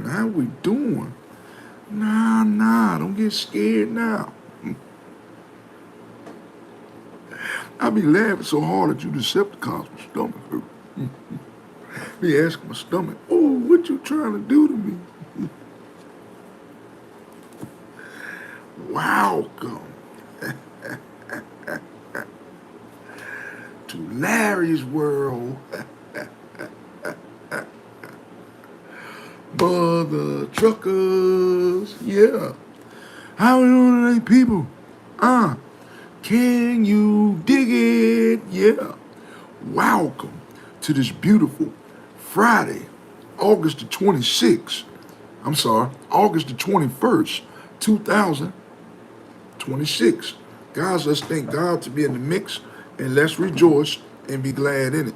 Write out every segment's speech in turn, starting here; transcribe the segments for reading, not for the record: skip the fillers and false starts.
How we doing? Nah, don't get scared now. I be laughing so hard at you Decepticons, my stomach hurt. Be asking my stomach, oh, what you trying to do to me? Welcome to Larry's World. Mother truckers, yeah. How we doing today, people? Can you dig it? Yeah. Welcome to this beautiful Friday, August the 26th. I'm sorry, August the 21st, 2026. Guys, let's thank God to be in the mix and let's rejoice and be glad in it.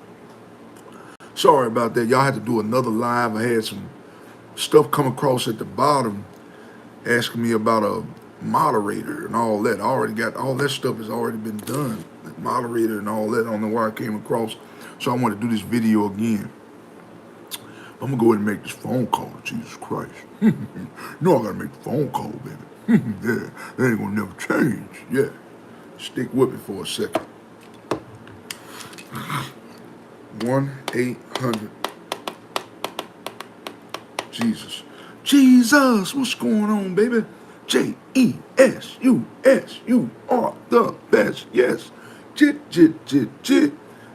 Sorry about that. Y'all had to do another live. I had some stuff come across at the bottom asking me about a moderator and all that. I already got all that stuff has already been done. The moderator and all that. I don't know why I came across. So I want to do this video again. I'm gonna go ahead and make this phone call to Jesus Christ. No, I gotta make the phone call, baby. Yeah, that ain't gonna never change. Yeah. Stick with me for a second. 1-800 Jesus. Jesus, what's going on, baby? J-E-S-U-S, you are the best, yes.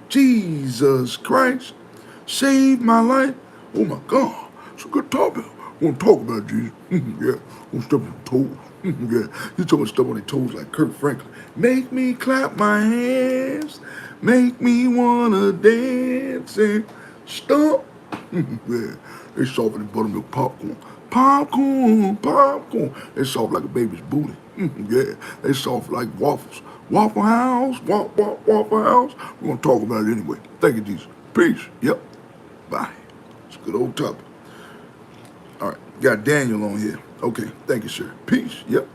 Jesus Christ, save my life. Oh my God, it's a good topic. I want to talk about Jesus. Yeah, I want to step on toes. Yeah, you told me to step on their toes like Kirk Franklin. Make me clap my hands, make me wanna dance and stomp. Yeah, they soft than buttermilk popcorn. Popcorn. They soft like a baby's booty. Yeah, they soft like waffles. Waffle House, Waffle House. We're gonna talk about it anyway. Thank you, Jesus. Peace. Yep. Bye. It's a good old topic. All right, got Daniel on here. Okay, thank you, sir. Peace. Yep.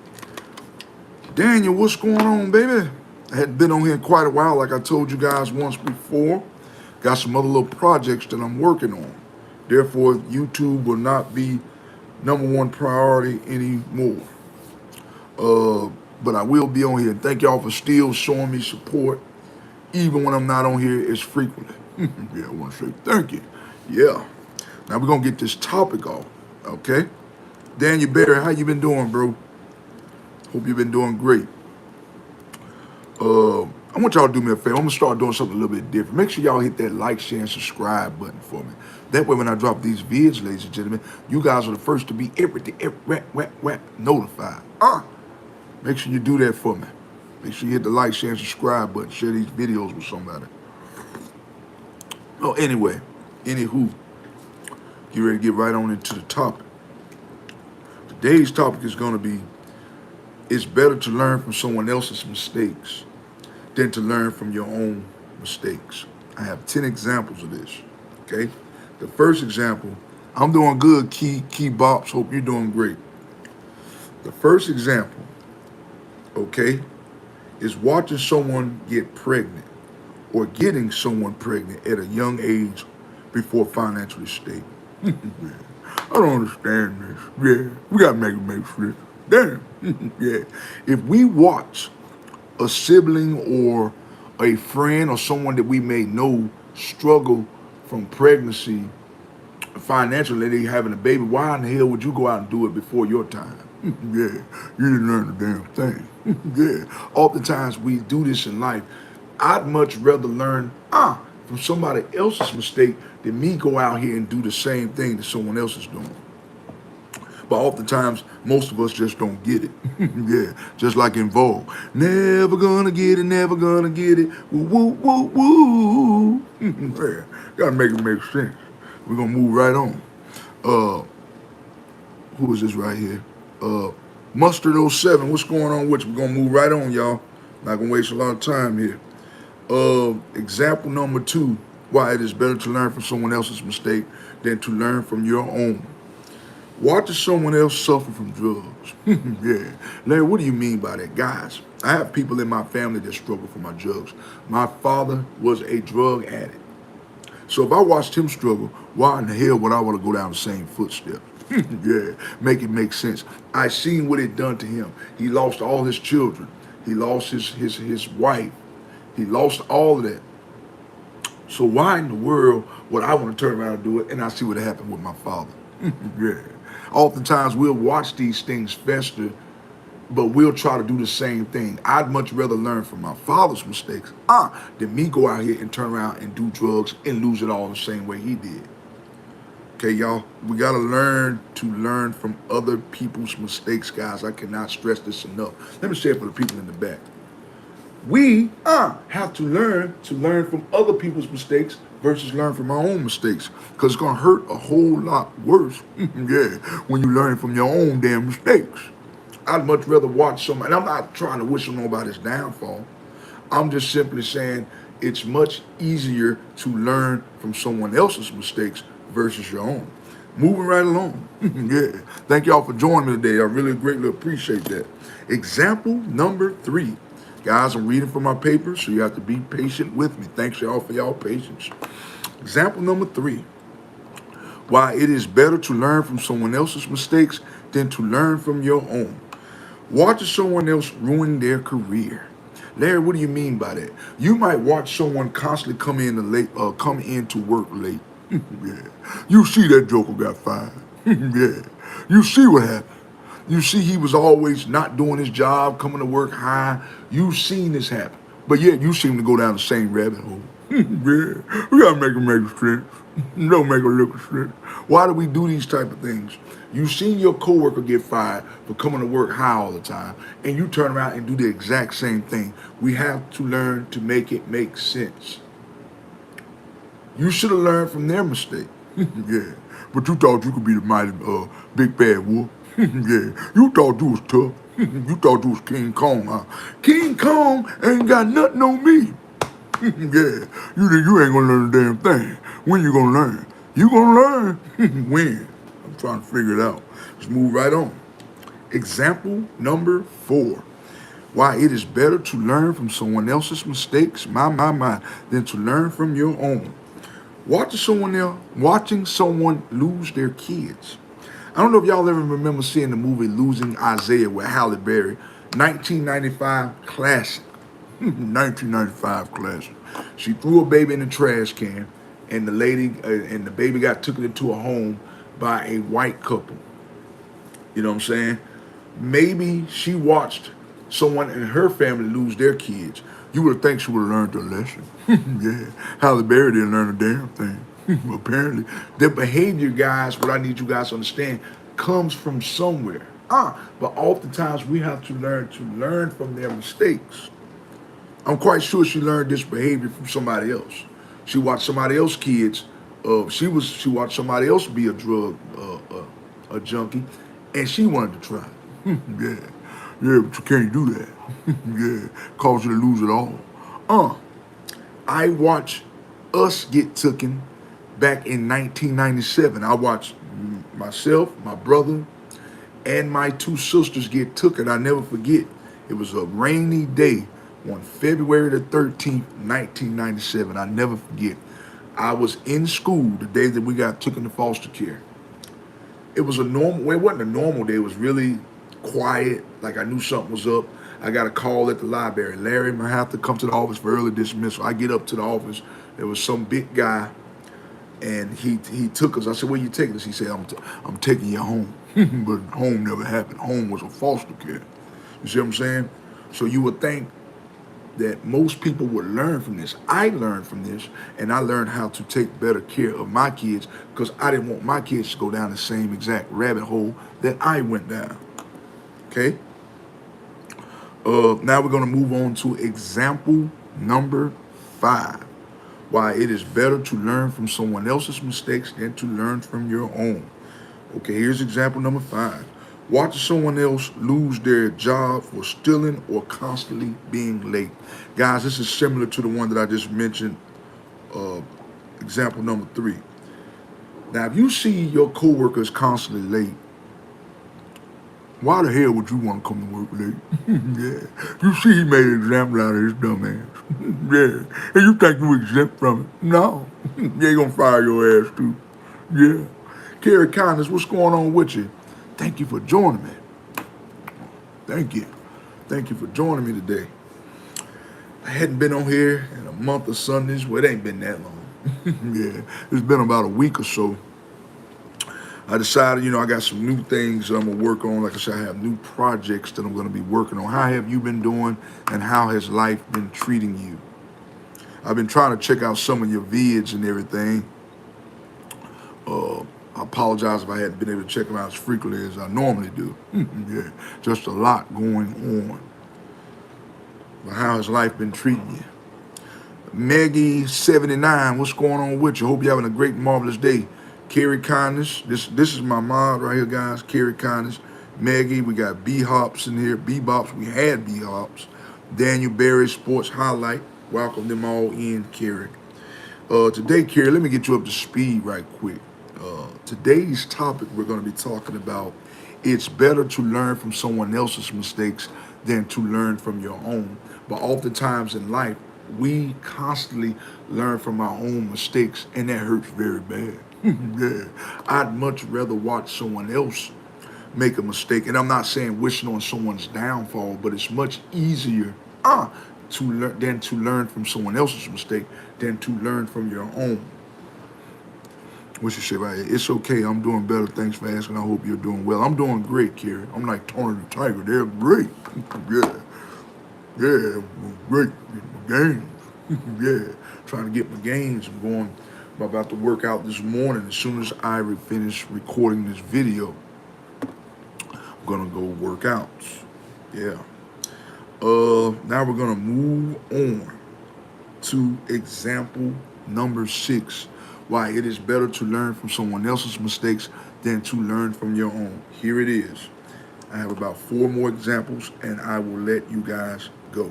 Daniel, what's going on, baby? I hadn't been on here in quite a while, like I told you guys once before. Got some other little projects that I'm working on. Therefore, YouTube will not be #1 priority anymore. But I will be on here. Thank y'all for still showing me support, even when I'm not on here as frequently. Yeah, I want to say thank you. Yeah. Now we're gonna get this topic off, okay? Daniel Barry, how you been doing, bro? Hope you've been doing great. I want y'all to do me a favor. I'm gonna start doing something a little bit different. Make sure y'all hit that like, share, and subscribe button for me. That way when I drop these vids, ladies and gentlemen, you guys are the first to be notified. Make sure you do that for me. Make sure you hit the like, share, and subscribe button. Share these videos with somebody. Oh, anyway, anywho, get ready to get right on into the topic. Today's topic is gonna be, it's better to learn from someone else's mistakes than to learn from your own mistakes. I have 10 examples of this, okay? The first example, I'm doing good, Key Bops, hope you're doing great. The first example, okay, is watching someone get pregnant or getting someone pregnant at a young age before financially stable. I don't understand this. Yeah, we gotta make it make sense. Damn. Yeah. If we watch a sibling or a friend or someone that we may know struggle from pregnancy financially, they having a baby, why in the hell would you go out and do it before your time? Yeah, you didn't learn a damn thing. Yeah, oftentimes we do this in life. I'd much rather learn from somebody else's mistake than me go out here and do the same thing that someone else is doing. But oftentimes, most of us just don't get it. Yeah, just like in Vogue. Never gonna get it, never gonna get it. Woo, woo, woo, woo. Yeah, gotta make it make sense. We're gonna move right on. Who is this right here? Mustard07, what's going on with you? We're gonna move right on, y'all. Not gonna waste a lot of time here. Example number 2, why it is better to learn from someone else's mistake than to learn from your own. Watching someone else suffer from drugs. Yeah. Larry, what do you mean by that? Guys, I have people in my family that struggle from my drugs. My father was a drug addict. So if I watched him struggle, why in the hell would I want to go down the same footsteps? Yeah, make it make sense. I seen what it done to him. He lost all his children. He lost his wife. He lost all of that. So why in the world would I want to turn around and do it? And I see what happened with my father. Yeah. Oftentimes we'll watch these things fester, but we'll try to do the same thing. I'd much rather learn from my father's mistakes, than me go out here and turn around and do drugs and lose it all the same way he did. Okay, y'all, we gotta learn from other people's mistakes, guys. I cannot stress this enough. Let me say it for the people in the back. We have to learn from other people's mistakes versus learn from our own mistakes, because it's gonna hurt a whole lot worse. Yeah, when you learn from your own damn mistakes. I'd much rather watch somebody. And I'm not trying to wish on nobody's downfall. I'm just simply saying it's much easier to learn from someone else's mistakes versus your own. Moving right along. Yeah. Thank y'all for joining me today. I really greatly appreciate that. Example number 3. Guys, I'm reading from my paper, so you have to be patient with me. Thanks y'all for y'all patience. Example number 3. Why it is better to learn from someone else's mistakes than to learn from your own. Watching someone else ruin their career. Larry, what do you mean by that? You might watch someone constantly come into work late. Yeah. You see that joker got fired. Yeah. You see what happened. You see he was always not doing his job, coming to work high. You've seen this happen. But yet you seem to go down the same rabbit hole. Yeah. We gotta make it make sense. Don't make it look sense. Why do we do these type of things? You've seen your coworker get fired for coming to work high all the time, and you turn around and do the exact same thing. We have to learn to make it make sense. You should have learned from their mistake. Yeah. But you thought you could be the mighty big bad wolf. Yeah. You thought you was tough. You thought you was King Kong, huh? King Kong ain't got nothing on me. Yeah. You ain't gonna learn a damn thing. When you gonna learn? You gonna learn? When? I'm trying to figure it out. Let's move right on. Example number 4. Why it is better to learn from someone else's mistakes, my, than to learn from your own. Watching someone lose their kids. I don't know if y'all ever remember seeing the movie Losing Isaiah with Halle Berry, 1995 classic. 1995 classic. She threw a baby in the trash can, and the baby got taken into a home by a white couple. You know what I'm saying? Maybe she watched someone in her family lose their kids. You would think she would have learned a lesson. Yeah. Halle Berry didn't learn a damn thing. Apparently. Their behavior, guys, what I need you guys to understand, comes from somewhere. But oftentimes we have to learn from their mistakes. I'm quite sure she learned this behavior from somebody else. She watched somebody else's kids. She watched somebody else be a drug a junkie, and she wanted to try. Yeah, yeah, but you can't do that. Yeah, cause you to lose it all. I watched us get taken back in 1997. I watched myself, my brother, and my 2 sisters get taken. I never forget. It was a rainy day on February the 13th, 1997. I never forget. I was in school the day that we got taken to foster care. It was a normal, well, it wasn't a normal day. It was really quiet, like I knew something was up. I got a call at the library. Larry, I have to come to the office for early dismissal. I get up to the office. There was some big guy, and he took us. I said, where you taking us? He said, I'm taking you home. But home never happened. Home was a foster care. You see what I'm saying? So you would think that most people would learn from this. I learned from this, and I learned how to take better care of my kids because I didn't want my kids to go down the same exact rabbit hole that I went down. Okay? Now we're going to move on to example number 5. Why it is better to learn from someone else's mistakes than to learn from your own. Okay, here's example number 5. Watching someone else lose their job for stealing or constantly being late. Guys, this is similar to the one that I just mentioned, example number 3. Now, if you see your coworkers constantly late, why the hell would you want to come to work late? Yeah. You see he made an example out of his dumb ass. Yeah. And you think you exempt from it? No. They gonna fire your ass too. Yeah. Carrie Kindness, what's going on with you? Thank you for joining me. Thank you. Thank you for joining me today. I hadn't been on here in a month of Sundays. Well, it ain't been that long. Yeah, it's been about a week or so. I decided, I got some new things that I'm gonna work on. Like I said, I have new projects that I'm gonna be working on. How have you been doing, and how has life been treating you? I've been trying to check out some of your vids and everything. I apologize if I hadn't been able to check them out as frequently as I normally do. Yeah, just a lot going on. But how has life been treating you? Maggie79, what's going on with you? Hope you're having a great, marvelous day. Carrie Kindness, this is my mod right here, guys. Carrie Kindness, Maggie, we got B Hops in here. B Bops, we had B Hops. Daniel Berry, Sports Highlight. Welcome them all in, Carrie. Today, Carrie, let me get you up to speed right quick. Today's topic we're going to be talking about, it's better to learn from someone else's mistakes than to learn from your own. But oftentimes in life, we constantly learn from our own mistakes, and that hurts very bad. Yeah. I'd much rather watch someone else make a mistake. And I'm not saying wishing on someone's downfall, but it's much easier to learn than to learn from someone else's mistake than to learn from your own. What you say right here? It's okay. I'm doing better. Thanks for asking. I hope you're doing well. I'm doing great, Carrie. I'm like Tony the Tiger. They're great. Yeah. Yeah. Great. My games. Yeah. Trying to get my gains. I'm about to work out this morning. As soon as I finish recording this video, I'm gonna go work out. Yeah. Now we're gonna move on to example number 6. Why it is better to learn from someone else's mistakes than to learn from your own. Here it is. I have about 4 more examples and I will let you guys go.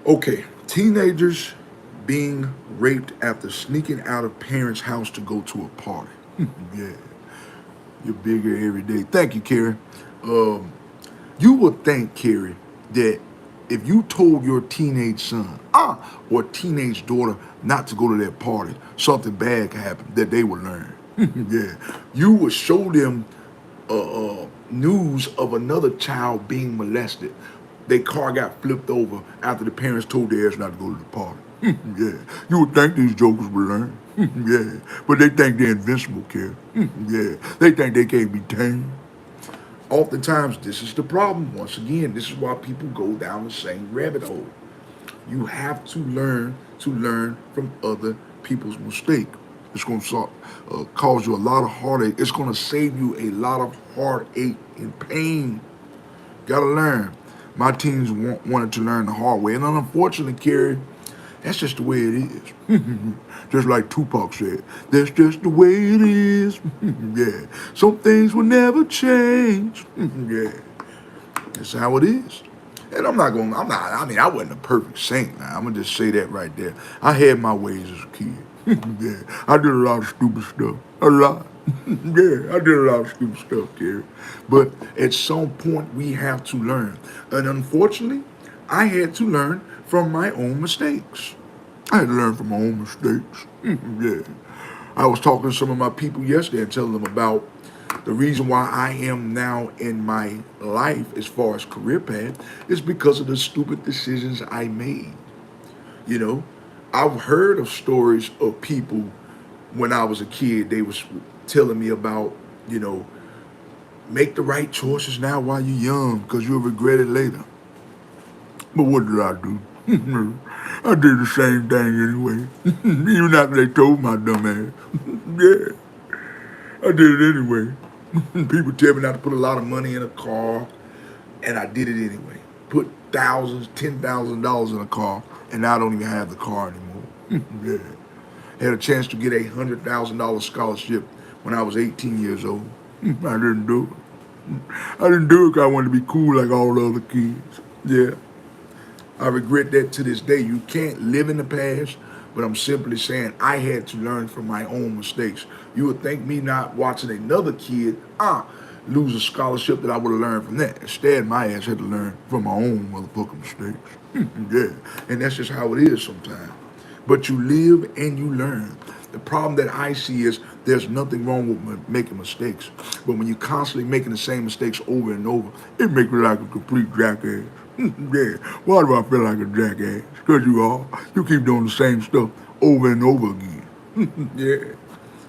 Okay, teenagers being raped after sneaking out of parents' house to go to a party. Yeah, you're bigger every day. Thank you, Carrie. You would think, Carrie, that if you told your teenage son or teenage daughter not to go to that party, something bad could happen, that they would learn. Yeah, you would show them news of another child being molested. Their car got flipped over after the parents told their ass not to go to the party. Yeah, you would think these jokers would learn. Yeah, but they think they're invincible, kid. Yeah, they think they can't be tamed. Oftentimes, this is the problem. Once again, this is why people go down the same rabbit hole. You have to learn from other people's mistake. It's going to cause you a lot of heartache. It's going to save you a lot of heartache and pain. Got to learn. My teens wanted to learn the hard way. And unfortunately, Carrie, that's just the way it is. Just like Tupac said, that's just the way it is. Yeah. Some things will never change. Yeah. That's how it is. And I wasn't a perfect saint now. I'm going to just say that right there. I had my ways as a kid. Yeah. I did a lot of stupid stuff. A lot. Yeah, I did a lot of stupid stuff, Carrie. But at some point, we have to learn. And unfortunately, I had to learn from my own mistakes. I had to learn from my own mistakes. Yeah. I was talking to some of my people yesterday and telling them about the reason why I am now in my life as far as career path is because of the stupid decisions I made. You know, I've heard of stories of people when I was a kid, they was telling me about, make the right choices now while you're young because you'll regret it later. But what did I do? I did the same thing anyway. Even after they told my dumb ass. Yeah, I did it anyway. People tell me not to put a lot of money in a car, and I did it anyway. Put thousands, $10,000 in a car, and I don't even have the car anymore. Yeah. Had a chance to get a $100,000 scholarship when I was 18 years old. I didn't do it. I didn't do it because I wanted to be cool like all the other kids. Yeah. I regret that to this day. You can't live in the past, but I'm simply saying I had to learn from my own mistakes. You would think me not watching another kid lose a scholarship that I would have learned from that. Instead, my ass had to learn from my own motherfucking mistakes. Yeah. And that's just how it is sometimes. But you live and you learn. The problem that I see is There's nothing wrong with making mistakes. But when you're constantly making the same mistakes over and over, it makes me like a complete jackass. Yeah. Why do I feel like a jackass? Because you are. You keep doing the same stuff over and over again. Yeah.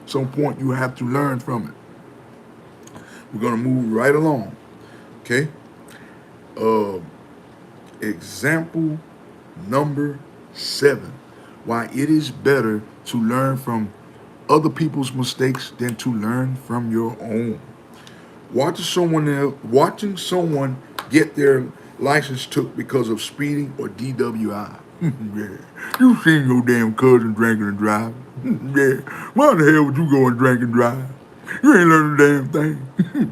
Some point you have to learn from it. We're gonna move right along. Okay. Uh, Example number 7. Why it is better to learn from other people's mistakes than to learn from your own. Watching someone get their license took because of speeding or DWI. Yeah. You seen your damn cousin drinking and driving. Yeah. Why the hell would you go and drink and drive? You ain't learned a damn thing.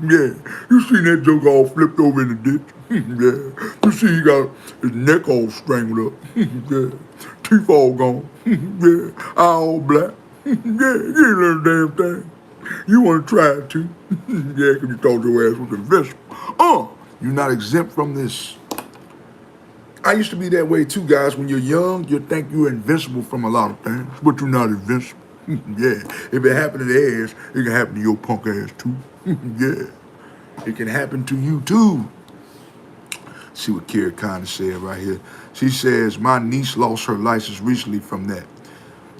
Yeah. You seen that joke all flipped over in the ditch. Yeah. You see he got his neck all strangled up. Yeah. Teeth all gone. Yeah. Eye all black. Yeah. You ain't learned a damn thing. You want to try it too? Yeah, because you thought your ass was invincible. You're not exempt from this. I used to be that way too, guys. When you're young, you think you're invincible from a lot of things, but you're not invincible. Yeah, if it happened to their ass, it can happen to your punk ass too. Yeah, it can happen to you too. See what Kira kind of said right here. She says, my niece lost her license recently from that.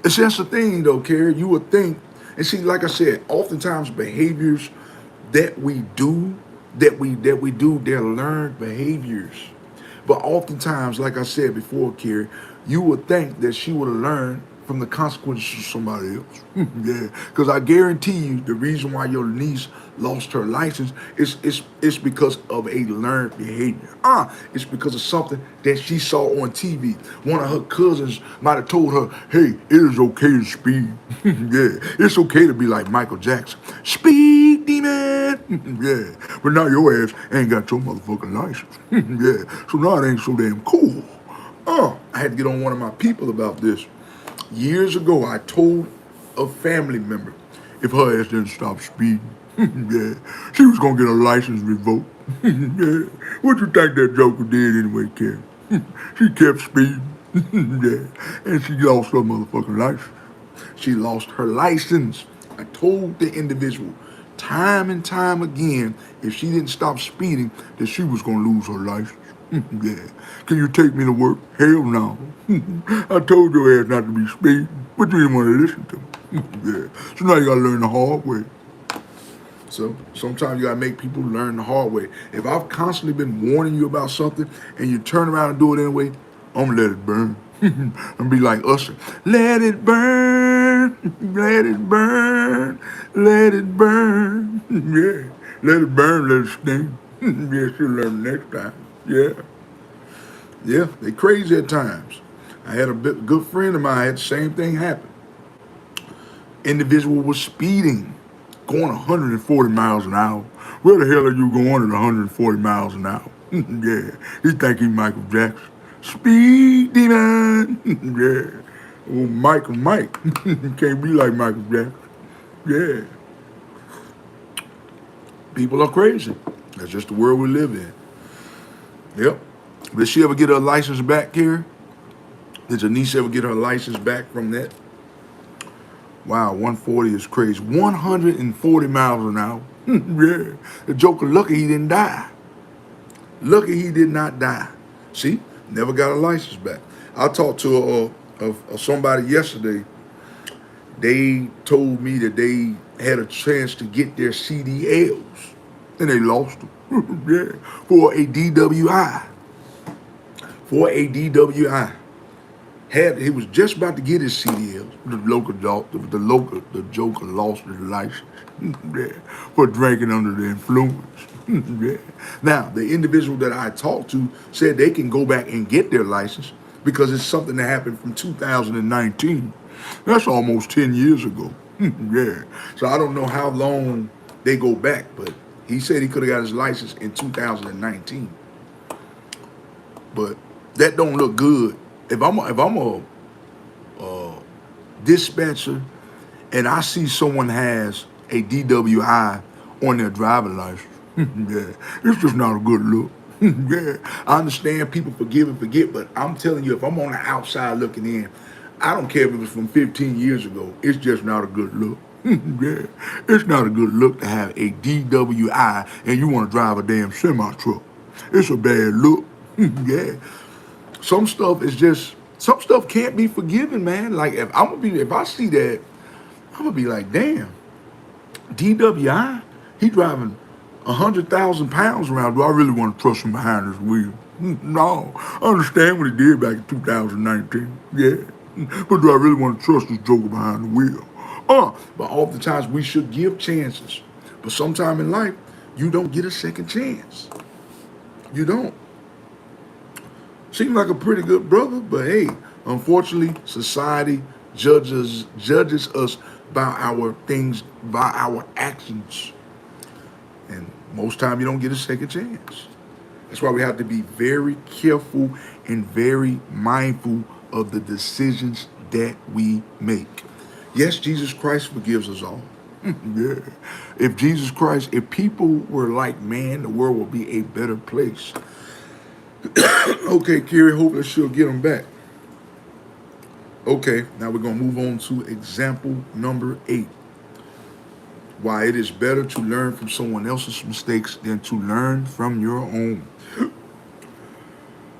It's just a thing though, Kira. You would think, and see, like I said, oftentimes behaviors that we do, they're learned behaviors. But oftentimes, like I said before, Carrie, you would think that she would have learned from the consequences of somebody else. Yeah, because I guarantee you the reason why your niece lost her license is because of a learned behavior. It's because of something that she saw on TV. One of her cousins might have told her, hey, it is okay to speed. Yeah, it's okay to be like Michael Jackson. Speed demon. Yeah, but now your ass ain't got your motherfucking license. Yeah, so now it ain't so damn cool. I had to get on one of my people about this. Years ago, I told a family member if her ass didn't stop speeding, yeah, she was gonna get her license revoked. Yeah, what you think that joker did anyway, Karen? She kept speeding, yeah, and she lost her motherfucking license. She lost her license. I told the individual time and time again if she didn't stop speeding that she was gonna lose her license. Yeah. Can you take me to work? Hell no. I told your ass not to be speeding, but you didn't want to listen to me. Yeah. So now you gotta learn the hard way. So sometimes you gotta make people learn the hard way. If I've constantly been warning you about something and you turn around and do it anyway, I'm gonna let it burn. I'm be like Usher. Let it burn, let it burn, let it burn. Yeah. Let it burn, let it sting. Yeah, she'll learn next time. Yeah. Yeah, they crazy at times. I had a good friend of mine, had the same thing happen. Individual was speeding, going 140 miles an hour. Where the hell are you going at 140 miles an hour? Yeah, he think he Michael Jackson. Speed demon. Yeah. Oh, Michael Mike. Can't be like Michael Jackson. Yeah. People are crazy. That's just the world we live in. Yep. Did she ever get her license back, Carrie? Did your niece ever get her license back from that? Wow, 140 is crazy. 140 miles an hour. Yeah. The joker lucky he didn't die. Lucky he did not die. See? Never got a license back. I talked to somebody yesterday. They told me that they had a chance to get their CDLs. And they lost them. Yeah. For a DWI. For a DWI. He was just about to get his CDLs. The joker lost his license. Yeah, for drinking under the influence. Yeah. Now, the individual that I talked to said they can go back and get their license because it's something that happened from 2019. That's almost 10 years ago. Yeah. So I don't know how long they go back, but he said he could have got his license in 2019. But that don't look good. If I'm a dispatcher and I see someone has a DWI on their driver license, yeah, it's just not a good look. Yeah, I understand people forgive and forget, but I'm telling you, if I'm on the outside looking in, I don't care if it was from 15 years ago, it's just not a good look. Yeah, it's not a good look to have a DWI and you want to drive a damn semi truck. It's a bad look. Yeah, some stuff can't be forgiven, man. Like if I see that, I'm gonna be like, damn, DWI, he driving 100,000 pounds around. Do I really want to trust him behind his wheel? No, I understand what he did back in 2019. Yeah, but do I really want to trust this joker behind the wheel? But oftentimes we should give chances. But sometime in life, you don't get a second chance. You don't. Seems like a pretty good brother, but hey, unfortunately, society judges us by our things, by our actions. And most time you don't get a second chance. That's why we have to be very careful and very mindful of the decisions that we make. Yes, Jesus Christ forgives us all. Yeah. If people were like man, the world would be a better place. Okay, Kerry, hopefully she'll get them back. Okay, now we're going to move on to example number 8. Why it is better to learn from someone else's mistakes than to learn from your own.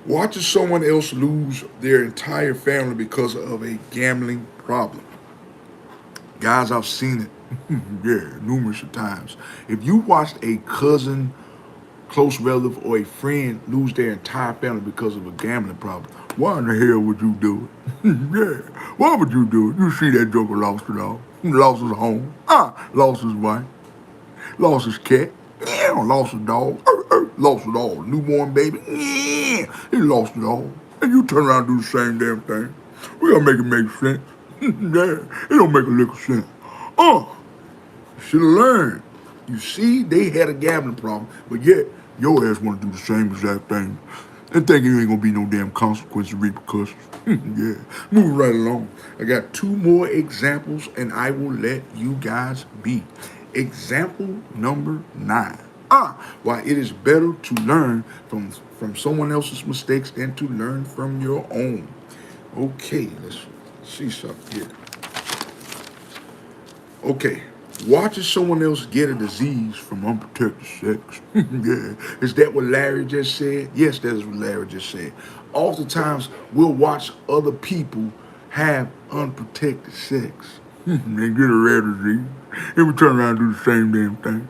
Watching someone else lose their entire family because of a gambling problem. Guys, I've seen it. Yeah, numerous times. If you watched a cousin, close relative, or a friend lose their entire family because of a gambling problem, why in the hell would you do it? Yeah, why would you do it? You see that joker lost it all. He lost his home. Lost his wife. Lost his cat. Yeah, lost his dog. Lost it all. Newborn baby. Yeah, he lost it all. And you turn around and do the same damn thing. We gotta make it make sense. Yeah, it don't make a lick of sense. Should have learned. You see, they had a gambling problem, but yet your ass want to do the same exact thing and think it ain't gonna be no damn consequences, repercussions. Yeah, moving right along. I got 2 more examples, and I will let you guys be. Example number 9. Why it is better to learn from someone else's mistakes than to learn from your own. Okay, let's see something here. Okay, watching someone else get a disease from unprotected sex. Yeah, is that what Larry just said? Yes, that is what Larry just said. Oftentimes, we'll watch other people have unprotected sex. They get a rare disease, and we turn around and do the same damn thing.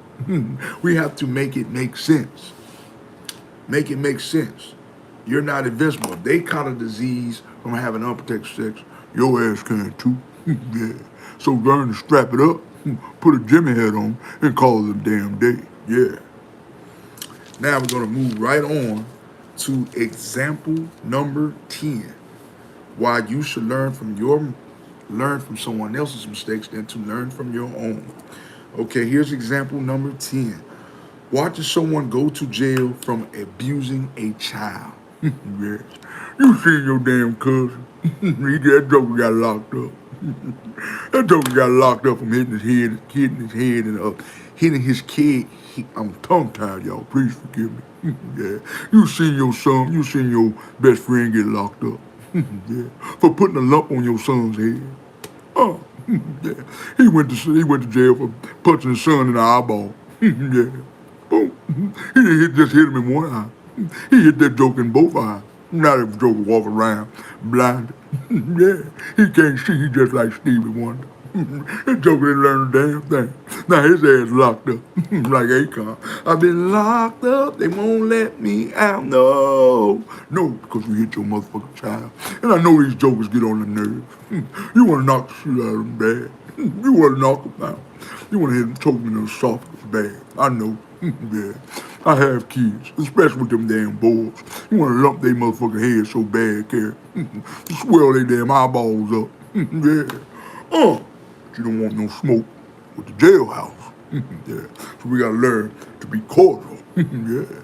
We have to make it make sense. Make it make sense. You're not invincible. If they caught a disease from having unprotected sex, your ass can too. Yeah. So learn to strap it up, put a Jimmy head on, and call it a damn day. Yeah. Now we're gonna move right on to example number 10. Why you should learn from someone else's mistakes than to learn from your own. Okay, here's example number 10. Watching someone go to jail from abusing a child. Yes. You seen your damn cousin. That joker got locked up. That joker got locked up from hitting his head and hitting his kid. I'm tongue tied, y'all. Please forgive me. Yeah. You seen your best friend get locked up. Yeah. For putting a lump on your son's head. Oh, yeah. He went to jail for punching his son in the eyeball. Yeah. Boom. He just hit him in one eye. He hit that joke in both eyes. Not if joker walk around blind. Yeah. He can't see, he just like Stevie Wonder. That joker didn't learn a damn thing. Now his ass locked up. Like Akon. I've been locked up, they won't let me out. No. No, because you hit your motherfucking child. And I know these jokers get on the nerves. You want to knock the shit out of them bad. You want to knock them out. You want to hit them, choke them in the esophagus bad. I know. Yeah. I have kids, especially with them damn boys. You want to lump their motherfucking head so bad, Carrie. Swell their damn eyeballs up. Yeah. But you don't want no smoke with the jailhouse. Yeah. So we got to learn to be cordial. Yeah.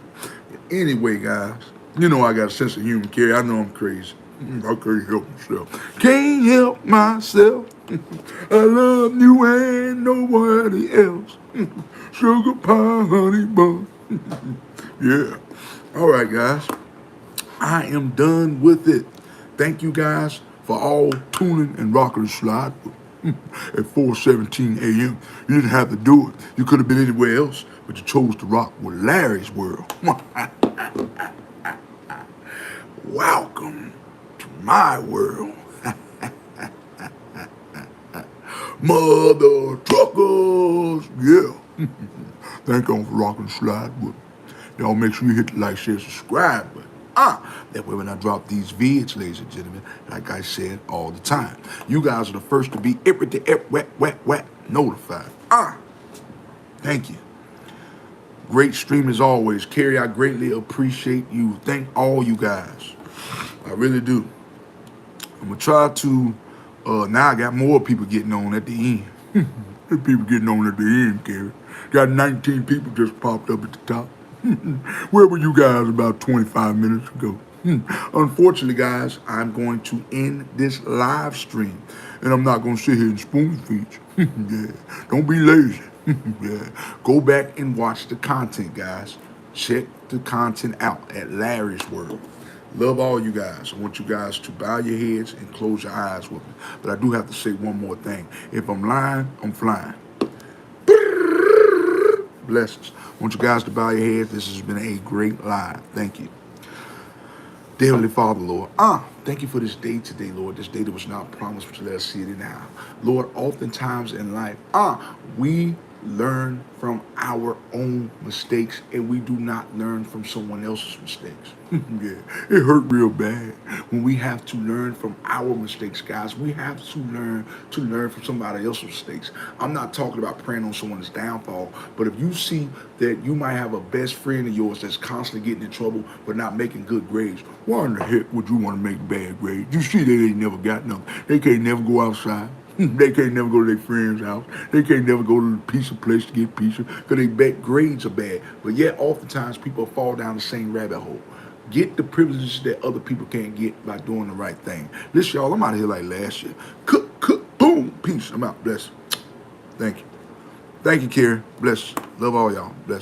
Anyway, guys, you know I got a sense of humor, Carrie. I know I'm crazy. I can't help myself. Can't help myself. I love you and nobody else. Sugar pie, honey bun. Yeah. All right, guys. I am done with it. Thank you guys for all tuning and rocking the slide. at 4:17 a.m. You didn't have to do it. You could have been anywhere else, but you chose to rock with Larry's World. Welcome to my world. Mother truckers, yeah. Thank you for rocking slide with me. Y'all make sure you hit the like, share, subscribe button. That way when I drop these vids, ladies and gentlemen, like I said all the time, you guys are the first to be everything, wet, notified. Thank you. Great stream as always. Kerry, I greatly appreciate you. Thank all you guys. I really do. I'm going to try to, now I got more people getting on at the end. People getting on at the end, Kerry. Got 19 people just popped up at the top. Where were you guys about 25 minutes ago? Unfortunately, guys, I'm going to end this live stream. And I'm not going to sit here and spoon feed you. Yeah. Don't be lazy. Yeah. Go back and watch the content, guys. Check the content out at Larry's World. Love all you guys. I want you guys to bow your heads and close your eyes with me. But I do have to say one more thing. If I'm lying, I'm flying. Blessings. I want you guys to bow your heads. This has been a great live. Thank you. Dear Heavenly Father, Lord, thank you for this day today, Lord. This day that was not promised, but you let us see it now. Lord, oftentimes in life, we learn from our own mistakes and we do not learn from someone else's mistakes. Yeah, it hurt real bad when we have to learn from our mistakes, guys. We have to learn from somebody else's mistakes. I'm not talking about praying on someone's downfall, but if you see that you might have a best friend of yours that's constantly getting in trouble but not making good grades, why in the heck would you want to make bad grades? You see they ain't never got nothing. They can't never go outside. They can't never go to their friend's house. They can't never go to the pizza place to get pizza because their bad grades are bad. But yet, oftentimes, people fall down the same rabbit hole. Get the privileges that other people can't get by doing the right thing. Listen, y'all, I'm out of here like last year. Cook, boom, peace. I'm out. Bless. Thank you. Thank you, Kerry. Bless. Love all y'all. Bless.